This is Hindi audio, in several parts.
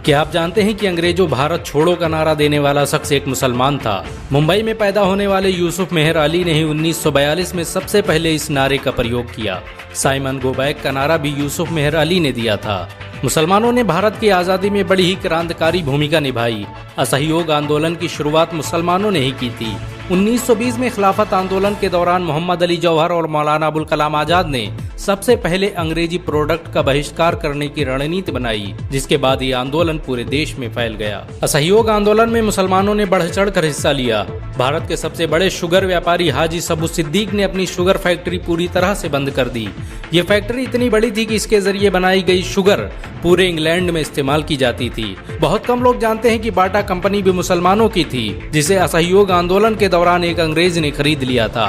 क्या आप जानते हैं कि अंग्रेजों भारत छोड़ो का नारा देने वाला शख्स एक मुसलमान था। मुंबई में पैदा होने वाले यूसुफ मेहर अली ने ही 1942 में सबसे पहले इस नारे का प्रयोग किया। साइमन गो बैक का नारा भी यूसुफ मेहर अली ने दिया था। मुसलमानों ने भारत की आज़ादी में बड़ी ही क्रांतिकारी भूमिका निभाई। असहयोग आंदोलन की शुरुआत मुसलमानों ने ही की थी। 1920 में खिलाफत आंदोलन के दौरान मोहम्मद अली जौहर और मौलाना अबुल कलाम आजाद ने सबसे पहले अंग्रेजी प्रोडक्ट का बहिष्कार करने की रणनीति बनाई, जिसके बाद ये आंदोलन पूरे देश में फैल गया। असहयोग आंदोलन में मुसलमानों ने बढ़ चढ़कर हिस्सा लिया। भारत के सबसे बड़े शुगर व्यापारी हाजी सबू सिद्दीक ने अपनी शुगर फैक्ट्री पूरी तरह से बंद कर दी। ये फैक्ट्री इतनी बड़ी थी कि इसके जरिए बनाई गई शुगर पूरे इंग्लैंड में इस्तेमाल की जाती थी। बहुत कम लोग जानते हैं कि बाटा कंपनी भी मुसलमानों की थी, जिसे असहयोग आंदोलन के दौरान एक अंग्रेज ने खरीद लिया था।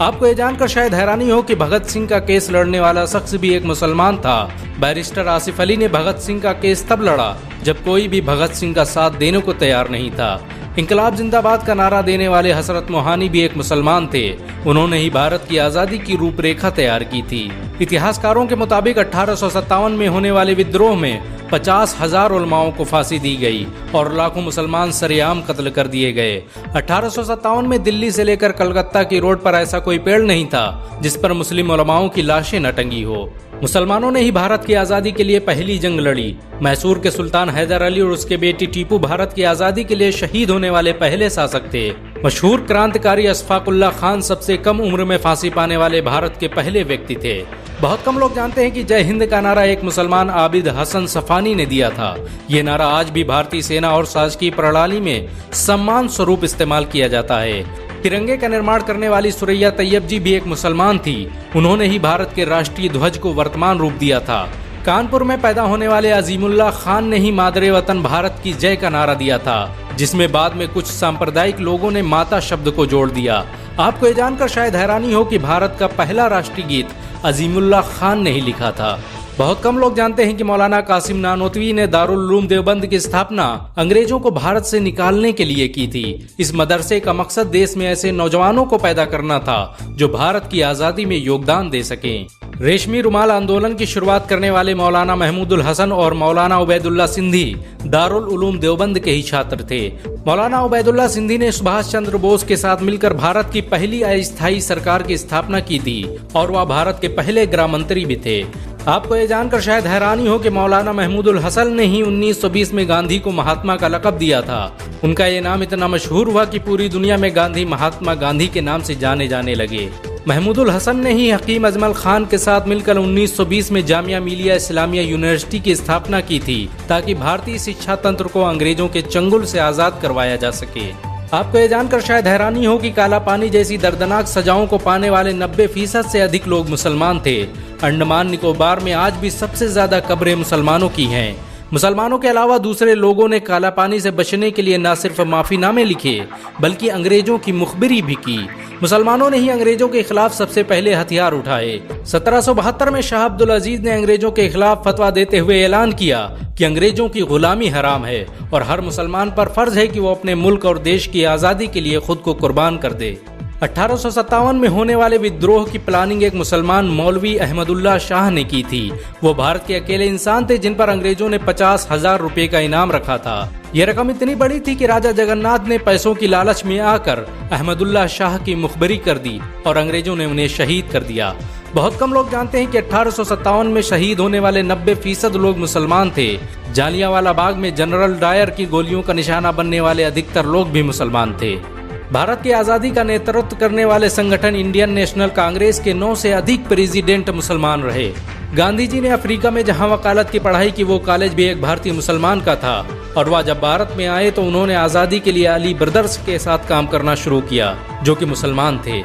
आपको ये जानकर शायद हैरानी हो कि भगत सिंह का केस लड़ने वाला शख्स भी एक मुसलमान था। बैरिस्टर आसिफ अली ने भगत सिंह का केस तब लड़ा जब कोई भी भगत सिंह का साथ देने को तैयार नहीं था। इंकलाब जिंदाबाद का नारा देने वाले हसरत मोहानी भी एक मुसलमान थे। उन्होंने ही भारत की आज़ादी की रूपरेखा तैयार की थी। इतिहासकारों के मुताबिक 1857 में होने वाले विद्रोह में 50,000 उलमाओं को फांसी दी गई और लाखों मुसलमान सरेआम कत्ल कर दिए गए। 1857 में दिल्ली से लेकर कलकत्ता की रोड पर ऐसा कोई पेड़ नहीं था जिस पर मुस्लिम उलमाओं की लाशें न टंगी हो। मुसलमानों ने ही भारत की आज़ादी के लिए पहली जंग लड़ी। मैसूर के सुल्तान हैदर अली और उसके बेटी टीपू भारत की आज़ादी के लिए शहीद होने वाले पहले शासक थे। मशहूर क्रांतिकारी अशफाकुल्लाह खान सबसे कम उम्र में फांसी पाने वाले भारत के पहले व्यक्ति थे। बहुत कम लोग जानते हैं कि जय हिंद का नारा एक मुसलमान आबिद हसन सफानी ने दिया था। ये नारा आज भी भारतीय सेना और शासकीय प्रणाली में सम्मान स्वरूप इस्तेमाल किया जाता है। तिरंगे का निर्माण करने वाली सुरैया तैयब जी भी एक मुसलमान थी। उन्होंने ही भारत के राष्ट्रीय ध्वज को वर्तमान रूप दिया था। कानपुर में पैदा होने वाले अजीमुल्लाह खान ने ही मादरे वतन भारत की जय का नारा दिया था, जिसमें बाद में कुछ सांप्रदायिक लोगों ने माता शब्द को जोड़ दिया। आपको ये जानकर शायद हैरानी हो कि भारत का पहला राष्ट्रीय गीत अजीमुल्लाह खान ने ही लिखा था। बहुत कम लोग जानते हैं कि मौलाना कासिम नानोतवी ने दारुल उलूम देवबंद की स्थापना अंग्रेजों को भारत से निकालने के लिए की थी। इस मदरसे का मकसद देश में ऐसे नौजवानों को पैदा करना था जो भारत की आज़ादी में योगदान दे सकें। रेशमी रुमाल आंदोलन की शुरुआत करने वाले मौलाना महमूदुल हसन और मौलाना उबैदुल्ला सिंधी दारुल उलूम देवबंद के ही छात्र थे। मौलाना उबैदुल्ला सिंधी ने सुभाष चंद्र बोस के साथ मिलकर भारत की पहली अस्थायी सरकार की स्थापना की थी और वह भारत के पहले गृह मंत्री भी थे। आपको ये जानकर शायद हैरानी हो कि मौलाना महमूदुल हसन ने ही 1920 में गांधी को महात्मा का लक़ब दिया था। उनका ये नाम इतना मशहूर हुआ कि पूरी दुनिया में गांधी महात्मा गांधी के नाम से जाने जाने लगे। महमूदुल हसन ने ही हकीम अजमल खान के साथ मिलकर 1920 में जामिया मिलिया इस्लामिया यूनिवर्सिटी की स्थापना की थी, ताकि भारतीय शिक्षा तंत्र को अंग्रेजों के चंगुल से आज़ाद करवाया जा सके। आपको ये जानकर शायद हैरानी हो कि काला पानी जैसी दर्दनाक सजाओं को पाने वाले 90% से अधिक लोग मुसलमान थे। अंडमान निकोबार में आज भी सबसे ज्यादा कब्रें मुसलमानों की हैं। मुसलमानों के अलावा दूसरे लोगों ने काला पानी से बचने के लिए न सिर्फ माफीनामे लिखे बल्कि अंग्रेजों की मुखबिरी भी की। मुसलमानों ने ही अंग्रेजों के खिलाफ सबसे पहले हथियार उठाए। 1772 में शाह अब्दुल अजीज ने अंग्रेजों के खिलाफ फतवा देते हुए ऐलान किया कि अंग्रेजों की गुलामी हराम है और हर मुसलमान पर फर्ज है कि वो अपने मुल्क और देश की आज़ादी के लिए खुद को कुर्बान कर दे। 1857 में होने वाले विद्रोह की प्लानिंग एक मुसलमान मौलवी अहमदुल्लाह शाह ने की थी। वो भारत के अकेले इंसान थे जिन पर अंग्रेजों ने 50,000 रुपए का इनाम रखा था। यह रकम इतनी बड़ी थी कि राजा जगन्नाथ ने पैसों की लालच में आकर अहमदुल्लाह शाह की मुखबरी कर दी और अंग्रेजों ने उन्हें शहीद कर दिया। बहुत कम लोग जानते हैं कि 1857 में शहीद होने वाले 90% लोग मुसलमान थे। जालियांवाला बाग में जनरल डायर की गोलियों का निशाना बनने वाले अधिकतर लोग भी मुसलमान थे। भारत की आज़ादी का नेतृत्व करने वाले संगठन इंडियन नेशनल कांग्रेस के 9 से अधिक प्रेसिडेंट मुसलमान रहे। गांधी जी ने अफ्रीका में जहां वकालत की पढ़ाई की, वो कॉलेज भी एक भारतीय मुसलमान का था और वह जब भारत में आए तो उन्होंने आज़ादी के लिए अली ब्रदर्स के साथ काम करना शुरू किया, जो कि मुसलमान थे।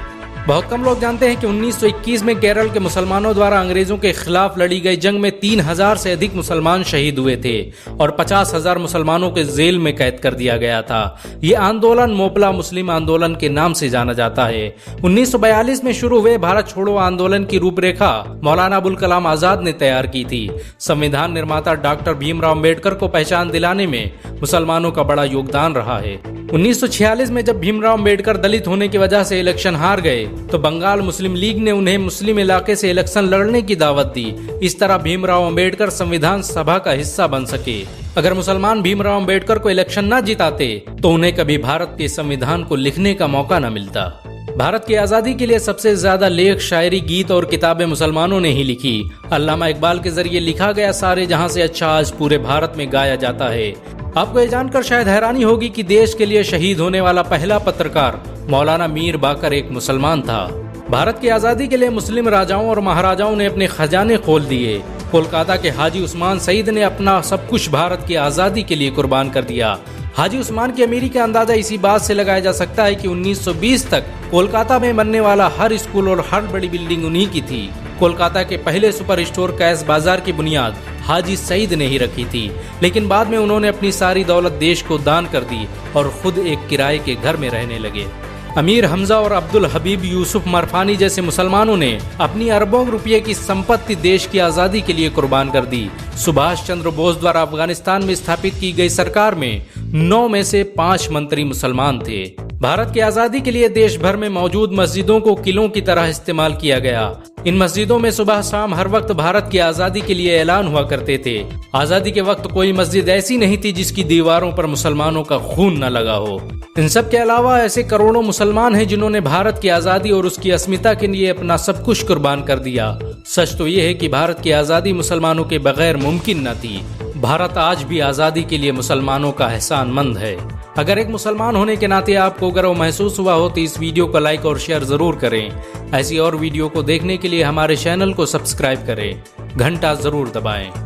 बहुत कम लोग जानते हैं कि 1921 में केरल के मुसलमानों द्वारा अंग्रेजों के खिलाफ लड़ी गई जंग में 3,000 से अधिक मुसलमान शहीद हुए थे और 50,000 मुसलमानों के जेल में कैद कर दिया गया था। ये आंदोलन मोपला मुस्लिम आंदोलन के नाम से जाना जाता है। 1942 में शुरू हुए भारत छोड़ो आंदोलन की रूपरेखा मौलाना अबुल कलाम आजाद ने तैयार की थी। संविधान निर्माता डॉक्टर भीमराव अम्बेडकर को पहचान दिलाने में मुसलमानों का बड़ा योगदान रहा है। 1946 में जब भीमराव अंबेडकर दलित होने की वजह से इलेक्शन हार गए तो बंगाल मुस्लिम लीग ने उन्हें मुस्लिम इलाके से इलेक्शन लड़ने की दावत दी। इस तरह भीमराव अंबेडकर संविधान सभा का हिस्सा बन सके। अगर मुसलमान भीमराव अंबेडकर को इलेक्शन न जिताते तो उन्हें कभी भारत के संविधान को लिखने का मौका न मिलता। भारत की आजादी के लिए सबसे ज्यादा लेख, शायरी, गीत और किताबें मुसलमानों ने ही लिखी। अल्लामा इकबाल के जरिए लिखा गया सारे जहां से अच्छा आज पूरे भारत में गाया जाता है। आपको ये जानकर शायद हैरानी होगी कि देश के लिए शहीद होने वाला पहला पत्रकार मौलाना मीर बाकर एक मुसलमान था। भारत की आजादी के लिए मुस्लिम राजाओं और महाराजाओं ने अपने खजाने खोल दिए। कोलकाता के हाजी उस्मान सईद ने अपना सब कुछ भारत की आजादी के लिए कुर्बान कर दिया। हाजी उस्मान की अमीरी का अंदाजा इसी बात से लगाया जा सकता है कि 1920 तक कोलकाता में बनने वाला हर स्कूल और हर बड़ी बिल्डिंग उन्हीं की थी। कोलकाता के पहले सुपर स्टोर कैश बाजार की बुनियाद हाजी सईद ने ही रखी थी, लेकिन बाद में उन्होंने अपनी सारी दौलत देश को दान कर दी और खुद एक किराए के घर में रहने लगे। अमीर हमजा और अब्दुल हबीब यूसुफ मरफानी जैसे मुसलमानों ने अपनी अरबों रुपये की संपत्ति देश की आज़ादी के लिए कुर्बान कर दी। सुभाष चंद्र बोस द्वारा अफगानिस्तान में स्थापित की गई सरकार में 9 में से 5 मंत्री मुसलमान थे। भारत की आज़ादी के लिए देश भर में मौजूद मस्जिदों को किलों की तरह इस्तेमाल किया गया। इन मस्जिदों में सुबह शाम हर वक्त भारत की आज़ादी के लिए ऐलान हुआ करते थे। आज़ादी के वक्त कोई मस्जिद ऐसी नहीं थी जिसकी दीवारों पर मुसलमानों का खून न लगा हो। इन सब के अलावा ऐसे करोड़ों मुसलमान हैं जिन्होंने भारत की आज़ादी और उसकी अस्मिता के लिए अपना सब कुछ कुर्बान कर दिया। सच तो ये है कि भारत की आज़ादी मुसलमानों के बगैर मुमकिन न थी। भारत आज भी आज़ादी के लिए मुसलमानों का एहसानमंद है। अगर एक मुसलमान होने के नाते आपको गर्व महसूस हुआ हो तो इस वीडियो को लाइक और शेयर जरूर करें। ऐसी और वीडियो को देखने के लिए हमारे चैनल को सब्सक्राइब करें, घंटा जरूर दबाएं।